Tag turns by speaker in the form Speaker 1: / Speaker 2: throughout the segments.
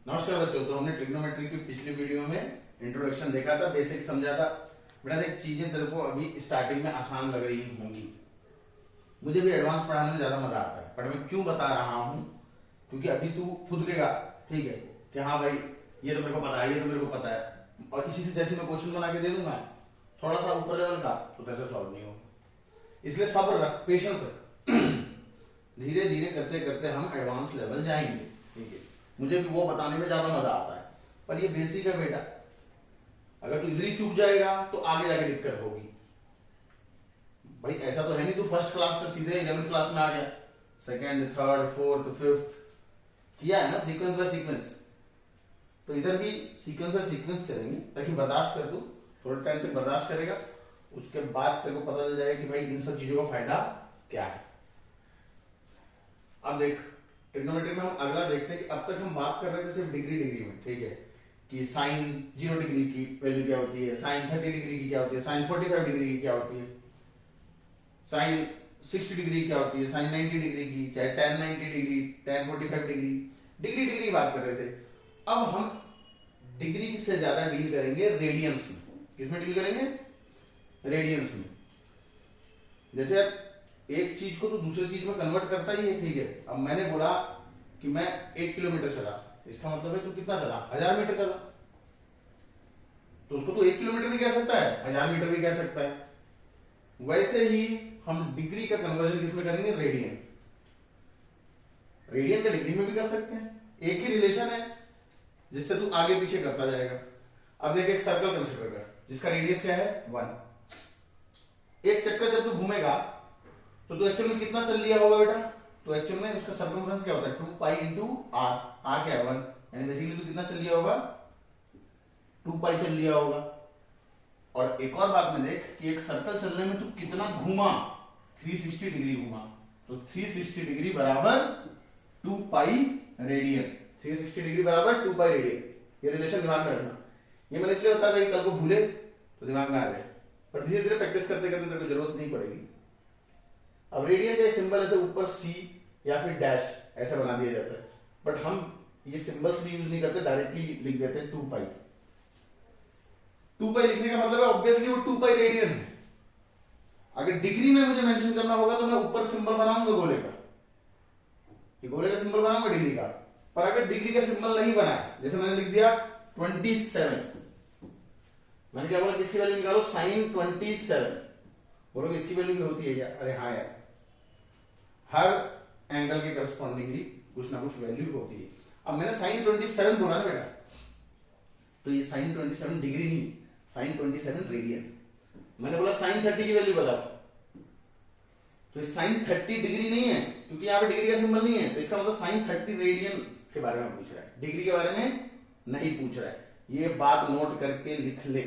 Speaker 1: नमस्कार बच्चों। तो हमने ट्रिग्नोमेट्री की पिछली वीडियो में इंट्रोडक्शन देखा था, बेसिक समझा था। बेटा देख, चीजें तेरे को अभी स्टार्टिंग में आसान लग रही होंगी, मुझे भी एडवांस पढ़ाने में ज्यादा मजा आता है। पर मैं क्यों बता रहा हूँ, क्योंकि अभी तू खुद देगा, ठीक है, कि हाँ भाई ये तो मेरे को पता है, ये तो मेरे को पता है, और इसी से जैसे मैं क्वेश्चन बना के दे दूंगा थोड़ा सा ऊपर लेवल का, तो कैसे सॉल्व नहीं होगा। इसलिए सब्र रख, पेशेंस रख। धीरे धीरे करते करते हम एडवांस लेवल जाएंगे, ठीक है। मुझे भी वो बताने में ज्यादा मजा आता है, पर ये बेसिक है बेटा। अगर तू इधर ही चूक जाएगा तो आगे जाके दिक्कत होगी। भाई ऐसा तो है नहीं तू फर्स्ट क्लास से सीधे 11th क्लास में आ गया, सेकेंड, थर्ड, फोर्थ, फिफ्थ किया है ना, सीक्वेंस बाय सीक्वेंस। तो इधर भी सीक्वेंस बाय सीक्वेंस चलेंगे, ताकि बर्दाश्त कर तू, थोड़े टाइम तक बर्दाश्त करेगा, उसके बाद तेरे को पता चल जाएगा कि भाई इन सब चीजों का फायदा क्या है। अब देख, ट्रिग्नोमेट्री में हम अगला देखते हैं कि अब तक हम बात कर रहे थे सिर्फ डिग्री में, ठीक है, कि साइन 0 डिग्री की वैल्यू क्या होती है, साइन 30 डिग्री की क्या होती है, साइन 45 डिग्री की क्या होती है, साइन 60 डिग्री क्या होती है, साइन 90 डिग्री की, चाहे tan 90 degree, tan 45 degree, degree की बात कर रहे थे। अब हम डिग्री से ज्यादा डील करेंगे रेडियंस में। किसमें डील करेंगे? रेडियंस में। जैसे एक चीज को तो दूसरी चीज में कन्वर्ट करता ही है, ठीक है। अब मैंने बोला कि मैं 1 किलोमीटर चला, इसका मतलब है तू कितना चला? 1000 मीटर चला। तो उसको तो 1 किलोमीटर भी कह सकता है, 1000 मीटर भी कह सकता है। वैसे ही हम डिग्री का कन्वर्जन किसमें करेंगे? रेडियन। रेडियन का डिग्री में भी कर सकते हैं, एक ही रिलेशन है जिससे तू आगे पीछे करता जाएगा। अब देख, एक सर्कल कंसिडर कर जिसका रेडियस क्या है? 1। एक चक्कर जब तू घूमेगा तो तू एक्चुअल में कितना चल लिया होगा बेटा? तो एक्चुअल में उसका सर्कमफ्रेंस क्या होता है? 2 पाई इंटू आर। आर क्या है? 1। यानी बेसिकली तू कितना चल लिया होगा? 2 पाई चल लिया होगा। और एक और बात में देख कि एक सर्कल चलने में तू कितना घूमा? 360 डिग्री घूमा। तो 360 डिग्री बराबर 2 पाई रेडियन। 360 डिग्री बराबर 2 पाई रेडियन। ये रिलेशन दिमाग में रखना। ये मैंने इसलिए बताया था कि कल को भूले तो दिमाग में आ जाए, पर धीरे धीरे प्रैक्टिस करते करते तेरे को जरूरत नहीं पड़ेगी। अब रेडियन का सिंबल ऐसे ऊपर सी या फिर डैश ऐसे बना दिया जाता है, बट हम ये सिंबल्स भी यूज नहीं करते, डायरेक्टली लिख देते हैं 2 पाई। 2 पाई लिखने का मतलब है ऑब्वियसली वो 2 पाई रेडियन है। अगर डिग्री में मुझे मेंशन करना होगा तो मैं ऊपर सिंबल बनाऊंगा गोले का, ये गोले का सिंबल बनाऊंगा डिग्री का। पर अगर डिग्री का सिंबल नहीं बना है, जैसे मैंने लिख दिया 27, मैंने क्या बोला? किसकी वैल्यू निकालो? साइन 27। बोलोगे इसकी वैल्यू भी होती है क्या? अरे हाँ यार, हर एंगल के करस्पॉन्डिंगली कुछ ना कुछ वैल्यू होती है। अब मैंने साइन 27 बोला ना बेटा, तो ये साइन 27 डिग्री नहीं, साइन 27 रेडियन। मैंने बोला साइन 30 की वैल्यू बताओ, तो ये साइन 30 डिग्री नहीं है, क्योंकि यहाँ पे डिग्री का सिंबल नहीं है। तो इसका मतलब साइन 30 रेडियन के बारे में पूछ रहा है, डिग्री के बारे में नहीं पूछ रहा है। ये बात नोट करके लिख ले।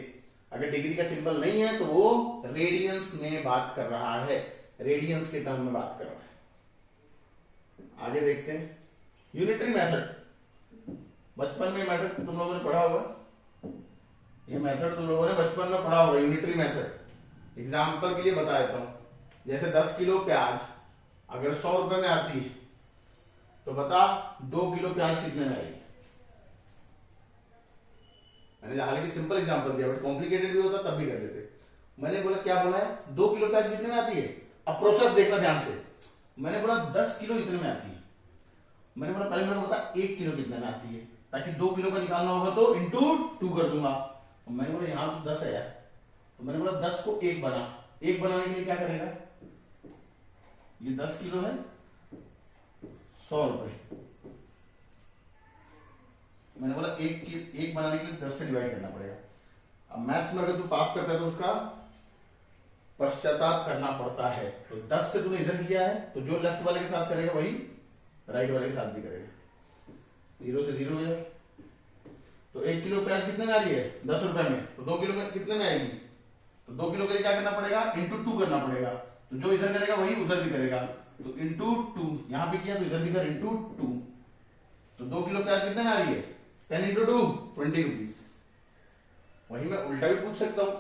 Speaker 1: अगर डिग्री का सिंबल नहीं है तो वो रेडियंस में बात कर रहा है, रेडियंस के टर्म में बात कर रहा है। आगे देखते हैं यूनिटरी मेथड। बचपन में मेथड तुम लोगों ने पढ़ा होगा, ये मेथड तुम लोगों ने बचपन में पढ़ा होगा, यूनिटरी मेथड। एग्जाम्पल के लिए बता देता हूं, जैसे 10 किलो प्याज अगर 100 रुपए में आती है तो बता 2 किलो प्याज कितने में आएगी? मैंने हालांकि सिंपल एग्जांपल दिया, बट कॉम्प्लिकेटेड भी होता तब भी कर देते। मैंने बोला, क्या बोला है? 2 किलो प्याज कितने में आती है? अब प्रोसेस देखना ध्यान से। मैंने बोला 10 किलो इतने में आती है। मैंने बोला पहले मेरे को बता 1 किलो कितने में आती है, ताकि 2 किलो का निकालना होगा तो इंटू 2 कर दूंगा। मैंने बोला यहां तो 10 है यार, तो मैंने बोला 10 को 1 बना। 1 बनाने के लिए क्या करेगा? ये 10 किलो है, 100 रुपए। मैंने बोला 1 बनाने के लिए 10 से डिवाइड करना पड़ेगा। अब मैथ्स में अगर तू पाप करता है तो उसका पश्चाताप करना पड़ता है। तो 10 से तूने इधर किया है, तो जो लेफ्ट वाले के साथ करेगा वही राइट वाले के साथ भी करेगा। 0 से 0 है, तो 1 किलो प्याज कितने में आ रही है? 10 रुपए में। तो 2 किलो में कितने में आएगी? तो 2 किलो के लिए क्या करना पड़ेगा? इंटू 2 करना पड़ेगा। तो जो इधर करेगा वही उधर भी करेगा, तो इंटू 2। यहां भी किया तो इधर भी कर, इंटू 2। तो 2 किलो प्याज कितने में आ रही है? 10 इंटू 2 20 रुपीज। वही मैं उल्टा भी पूछ सकता हूं।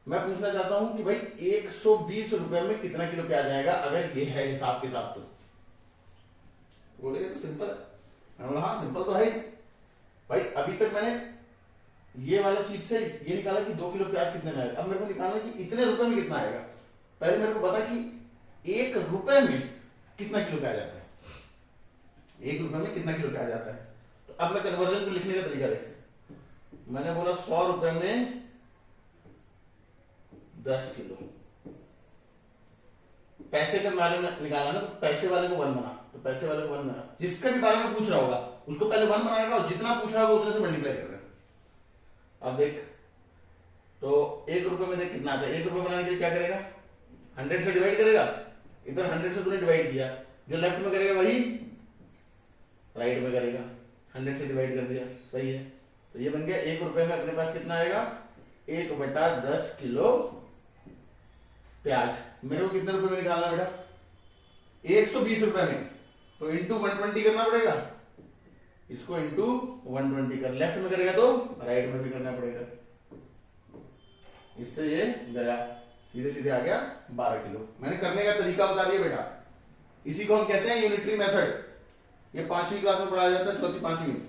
Speaker 1: मैं पूछना चाहता हूं कि भाई 120 रुपए में कितना किलो प्याज आएगा, अगर ये है हिसाब किताब तो। बोलेगा तो सिंपल है। मैं बोला हाँ सिंपल तो है। अभी तक मैंने ये वाला चीज से ये निकाला कि 2 किलो प्याज कितने में आएगा। अब मेरे को निकालना है कि इतने रुपए में कितना आएगा। पहले मेरे को पता कि 1 रुपए में कितना किलो प्याज आता है, 1 रुपए में कितना किलो प्याज आता है। तो अब मैं कन्वर्जन को लिखने का तरीका देखिए, मैंने बोला 100 रुपए में 10 किलो। पैसे के बारे में निकाला ना, तो पैसे वाले को 1 बना, तो पैसे वाले को 1 बना। जिसका भी बारे में पूछ रहा होगा उसको पहले 1 बनाएगा और जितना पूछ रहा होगा उतने से मल्टीप्लाई कर देगा। अब देख, तो 1 रुपए में देख कितना आता है। 1 रुपए बनाने के लिए क्या करेगा, 100 से डिवाइड करेगा। इधर 100 से तूने डिवाइड किया, जो लेफ्ट में करेगा वही राइट में करेगा। 100 से डिवाइड कर दिया, सही है। तो ये बन गया 1 रुपए में अपने पास कितना आएगा, 1/10 किलो प्याज। मेरे को कितने रुपए में निकालना बेटा, 120 रुपए में। तो इंटू 120 करना पड़ेगा, इसको इंटू 120 कर, लेफ्ट में करेगा तो राइट में भी करना पड़ेगा। इससे ये गया, सीधे सीधे आ गया 12 किलो। मैंने करने का तरीका बता दिया बेटा। इसी को हम कहते हैं यूनिटरी मेथड। ये 5वीं क्लास में पढ़ाया जाता है, 4वीं 5वीं में।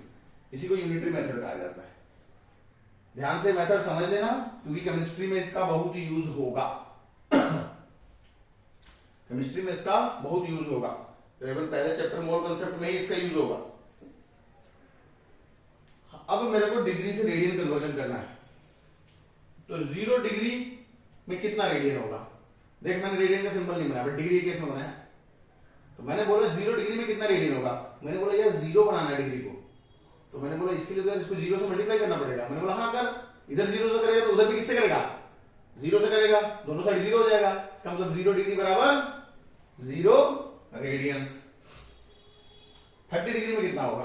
Speaker 1: इसी को यूनिटरी मेथड कहा जाता है। ध्यान से मेथड समझ लेना, क्योंकि केमिस्ट्री में इसका बहुत यूज होगा। केमिस्ट्री में इसका बहुत यूज होगा, केवल पहले चैप्टर मोल कंसेप्ट में ही इसका यूज होगा। अब मेरे को डिग्री से रेडियन कन्वर्जन करना है। तो 0 डिग्री में कितना रेडियन होगा। देख, मैंने रेडियन का सिंबल नहीं बनाया, बट डिग्री के केस में बनाया। तो मैंने बोला 0 डिग्री में कितना रेडियन होगा। मैंने बोला यार 0 बनाना है डिग्री को, तो मैंने बोला इसके लिए तो इसको 0 से मल्टीप्लाई करना पड़ेगा। मैंने बोला हाँ कर, इधर 0 से करेगा तो उधर भी किससे करेगा, 0 से करेगा, दोनों साइड 0 हो जाएगा। इसका मतलब 0 डिग्री बराबर 0 रेडियंस। 30 डिग्री में कितना होगा,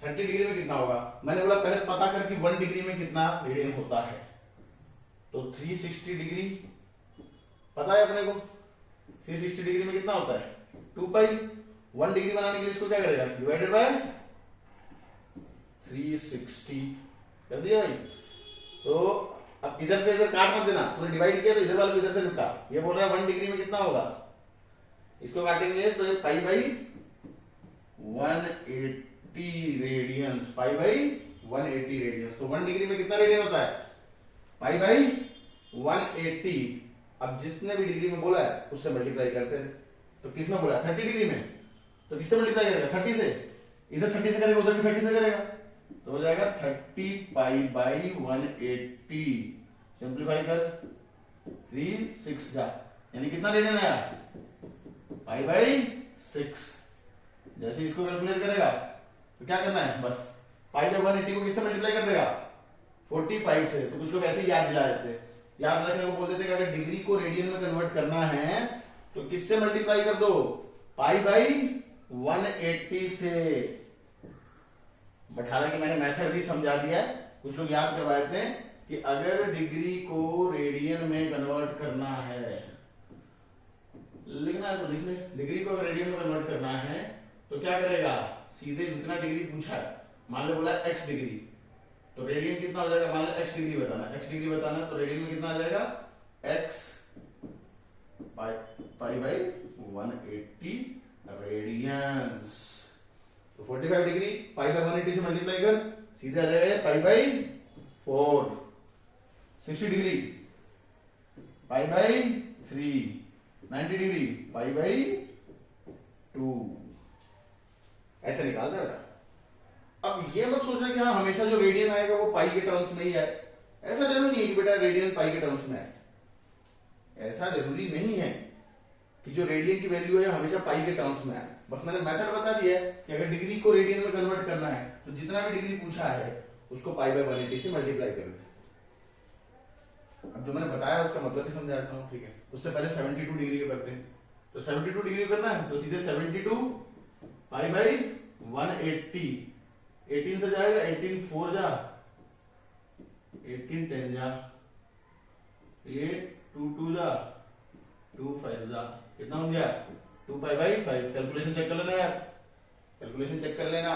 Speaker 1: 30 डिग्री में कितना होगा। मैंने बोला पहले पता कर कि 1 डिग्री में कितना रेडियन होता है। तो 360 डिग्री पता है अपने को, 360 डिग्री में कितना होता है 2 पाई। 1 डिग्री बनाने के लिए इसको क्या करेगा, डिवाइडेड बाय 360 कर दिया भाई। तो अब इधर से इधर काट मत देना, तूने डिवाइड किया तो इधर वाले को इधर से निपटा। ये बोल रहा है 1 डिग्री में कितना होगा, इसको काटेंगे तो ये pi by 180 radians, pi by 180 radians. तो 1 डिग्री में कितना रेडियन होता है, पाई बाई 180। अब जितने भी डिग्री में बोला है उससे मल्टीप्लाई करते हैं। तो किस में बोला 30 डिग्री में, तो किससे मल्टीप्लाई करेगा 30 से। इधर 30 से करेगा, उधर भी 30 से करेगा, तो हो जाएगा 30 पाई बाई 180। सिंप्लीफाई कर, 3 6 जा, यानी कितना रेडियन आया, पाई बाई 6। जैसे इसको कैलकुलेट करेगा तो क्या करना है, बस पाई बाई 180 को किससे मल्टीप्लाई कर देगा, 45 से। तो कुछ लोग ऐसे ही याद दिला देते हैं, याद रखने को बोल देते कि अगर डिग्री को रेडियन में कन्वर्ट करना है तो किससे मल्टीप्लाई कर दो, पाई बाई 180 से। हालांकि मैंने मेथड भी समझा दिया है, कुछ लोग याद करवाए थे कि अगर डिग्री को रेडियन में कन्वर्ट करना है, लिखना है तो लिख ले। डिग्री को अगर रेडियन में कन्वर्ट करना है तो क्या करेगा, सीधे जितना डिग्री पूछा है, मान लो बोला x डिग्री, तो रेडियन कितना हो जाएगा, मान लो x डिग्री बताना, x डिग्री बताना तो रेडियन में कितना आ जाएगा, x पाई बाई 180 रेडियंस। तो 45 डिग्री पाई बाई 180 से मल्टीप्लाई कर, सीधे आ जाएगा pi by 4। 60 degree pi by 3, 90 degree pi by 2। ऐसे निकाल दे बेटा। अब ये मत सोचना कि हाँ हमेशा जो रेडियन आएगा वो पाई के टर्म्स में ही आए। ऐसा जरूरी नहीं है कि बेटा रेडियन पाई के टर्म्स में आए, ऐसा जरूरी नहीं है कि जो रेडियन की वैल्यू है हमेशा पाई के टर्म्स में आए। बस मैंने मेथड बता दिया है कि अगर डिग्री को रेडियन में कन्वर्ट करना है तो जितना भी डिग्री पूछा है उसको पाई बाई 180 से मल्टीप्लाई कर दे। अब जो मैंने बताया उसका मतलब ही समझाता हूँ, ठीक है। उससे पहले 72 डिग्री को करते हैं। तो 72 डिग्री करना है तो सीधे 72 पाई बाई 180, 18 से जाएगा, 18 4 जा, 18 10 जा, 8 2 2 जा, 2 5 जा, कितना हो गया 2 पाई बाई 5। कैलकुलेशन चेक कर लेना यार, कैलकुलेशन चेक कर लेना।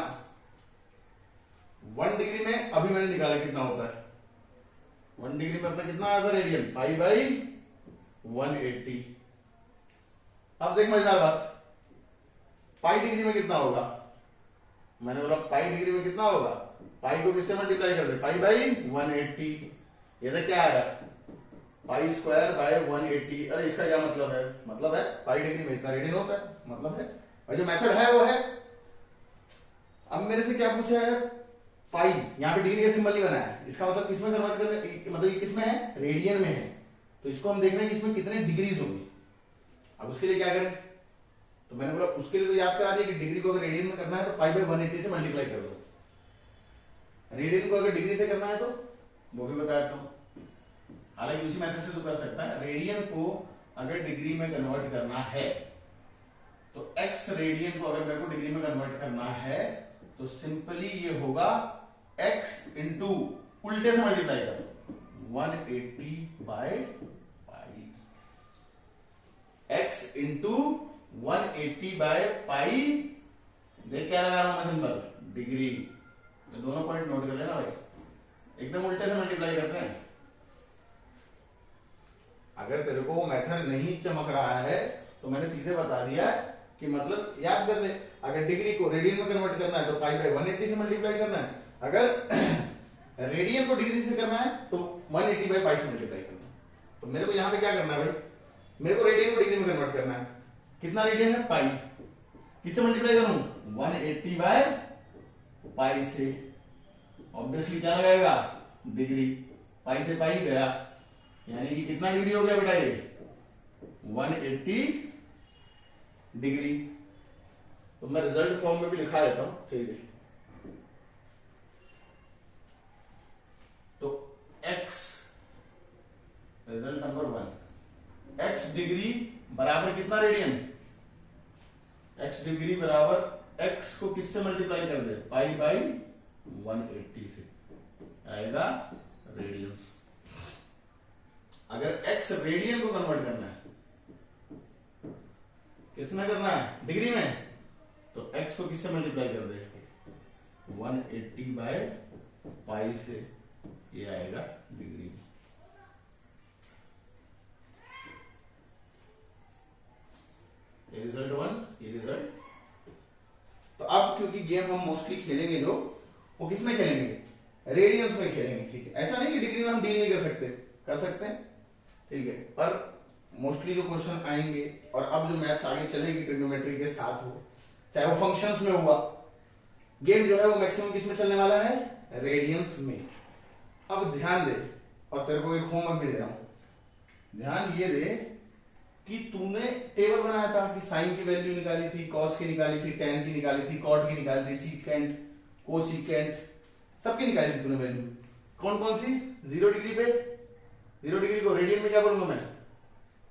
Speaker 1: 1 डिग्री में अभी मैंने निकाला कितना होता है, 1 डिग्री में अपना कितना आया था रेडियन, पाई बाई 180। अब देख मजेदार बात, पाई डिग्री में कितना होगा, मैंने बोला पाई डिग्री में कितना होगा, पाई को किससे मल्टीप्लाई कर दे, पाई बाई 180। ये देख क्या आया, पाई स्क्वायर बाय 180। अरे इसका क्या मतलब है पाई डिग्री में इतना रेडियन होता है, मतलब है। और जो मेथड है वो है, अब मेरे से क्या पूछा है, पाई, यहाँ पे डिग्री का सिंबल नहीं बनाया है, इसका मतलब किसमें कन्वर्ट कर रहे, मतलब ये किसमें है, रेडियन में है। तो इसको हम देख रहे हैं कि इसमें कितने डिग्रीज होंगी। अब उसके लिए क्या करें, तो मैंने बोला उसके लिए तो याद करा दिया कि डिग्री को अगर रेडियन में करना है तो पाई बाय 180 से मल्टीप्लाई कर दो। रेडियन को अगर डिग्री से करना है तो वो भी बता देता हूं, हालांकि उसी मेथड से तो कर सकता है। रेडियन को अगर डिग्री में कन्वर्ट करना है तो x रेडियन को अगर मेरे को डिग्री में कन्वर्ट करना है तो सिंपली ये होगा x इंटू उल्टे से मल्टीप्लाई करो 180 by pi, x into 180 by pi. देख क्या लगा रहा हूं मैं सिंबल, डिग्री। ये दोनों पॉइंट नोट कर लेना भाई, एकदम उल्टे से मल्टीप्लाई करते हैं। अगर तेरे को वो मेथड नहीं चमक रहा है तो मैंने सीधे बता दिया कि मतलब याद कर ले, अगर डिग्री को रेडियन में कन्वर्ट करना है तो पाई बाय 180 से मल्टीप्लाई करना है, अगर रेडियन को डिग्री से करना है तो 180 बाय पाई से मल्टीप्लाई करना है। तो मेरे को यहां पे क्या करना है भाई, मेरे को रेडियन को डिग्री में कन्वर्ट करना है। कितना रेडियन है, पाई, किससे मल्टीप्लाई करूं, 180 बाय पाई से। ऑब्वियसली क्या लगाएगा, डिग्री, पाई से पाई गया, यानी कि कितना डिग्री हो गया बेटा ये, 180 डिग्री। तो मैं रिजल्ट फॉर्म में भी लिखा देता हूं, ठीक है। तो x result number 1, x degree बराबर कितना रेडियन, x डिग्री बराबर x को किससे मल्टीप्लाई कर दे, पाई बाई 180 से, आएगा रेडियन। अगर x रेडियन को कन्वर्ट करना है, किसमें करना है, डिग्री में, तो x को किससे मल्टीप्लाई कर दे, 180 बाय पाई से, ये आएगा डिग्री में। ये रिजल्ट 1, ये रिजल्ट। तो अब क्योंकि गेम हम मोस्टली खेलेंगे जो, वो किसमें खेलेंगे, रेडियंस में खेलेंगे, ठीक है। ऐसा नहीं कि डिग्री में हम डील नहीं कर सकते, कर सकते हैं, ठीक है। पर मोस्टली जो क्वेश्चन आएंगे और अब जो मैथ्स आगे चलेगी ट्रिग्नोमेट्री के साथ हो, चाहे वो फंक्शंस में हुआ, गेम जो है वो मैक्सिमम किसमें चलने वाला है, रेडियंस में। अब ध्यान दे, और तेरे को एक होमवर्क भी दे रहा हूं, ध्यान ये दे कि तूने टेबल बनाया था कि साइन की वैल्यू निकाली थी, कॉस की निकाली थी, टेन की निकाली थी, कॉट की निकाली थी, सीकेंट, कोसीकेंट, सबकी निकाली थी तूने वैल्यू। कौन कौन सी, 0 डिग्री पे, 0 डिग्री को रेडियन में क्या बोलूंगा मैं,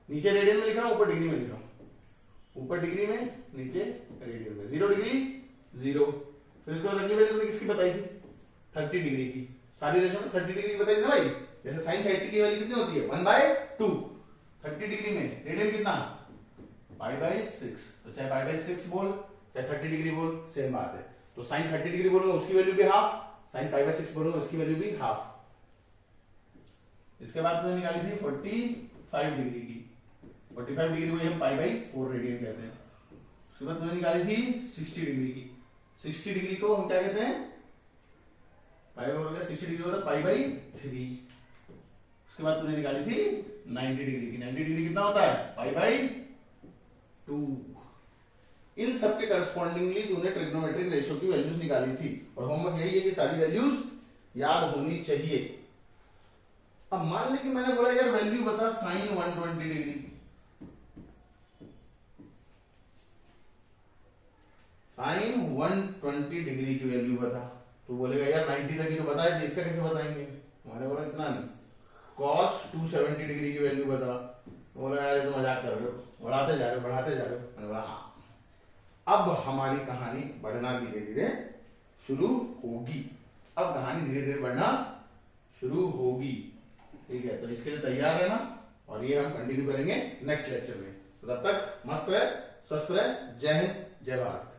Speaker 1: नीचे रेडियन में लिख रहा हूं, ऊपर डिग्री में लिख रहा हूं, ऊपर डिग्री में, नीचे रेडियन में। 0 डिग्री 0, फिर उसके बाद अगली वैल्यू तुमने किसकी बताई थी, 30 डिग्री की। सारी रेशो में 30 डिग्री बताई थी ना भाई, जैसे साइन 30 की वैल्यू कितनी होती है, 1/2। 30 डिग्री में रेडियन कितना, पाई बाई 6। तो चाहे पाई बाई 6 बोल, चाहे 30 डिग्री बोल, सेम बात है। तो साइन 30 डिग्री बोलूंगा उसकी वैल्यू भी हाफ, साइन पाई बाई 6 बोलूंगा उसकी वैल्यू भी हाफ। इसके बाद मैंने निकाली थी 45 डिग्री की, 45 डिग्री को हम पाई बाई 4 रेडियन कहते हैं। उसके बाद मैंने निकाली थी 60 डिग्री की, 60 डिग्री को हम क्या कहते हैं, पाई बाई हो गया, 60 डिग्री होता है पाई बाई 3। उसके बाद तूने निकाली थी 90 डिग्री की, 90 डिग्री कितना होता है, पाई बाई 2। इन सब के करस्पॉन्डिंगली तूने ट्रिग्नोमेट्रिक रेशियो की वैल्यूज निकाली थी, और होमवर्क यही है कि सारी वैल्यूज याद होनी चाहिए। अब मान ले कि मैंने बोला यार वैल्यू बता साइन 120 डिग्री की, साइन 120 डिग्री की वैल्यू बता। तो बोलेगा यार 90 तक ही तो बताया था, इसका कैसे बताएंगे। मैंने बोला इतना नहीं, cos 270 डिग्री की वैल्यू बता। बोला यार तो मजाक कर रहे हो, बढ़ाते जा रहे हो, बढ़ाते जा रहे हो। मैंने बोला हाँ, अब हमारी कहानी बढ़ना धीरे धीरे शुरू होगी, अब कहानी धीरे धीरे बढ़ना शुरू होगी, ठीक है। तो इसके लिए तैयार रहना, और ये हम कंटिन्यू करेंगे नेक्स्ट लेक्चर में। तो तब तक मस्त रहे, स्वस्थ रहे, जय हिंद, जय भारत।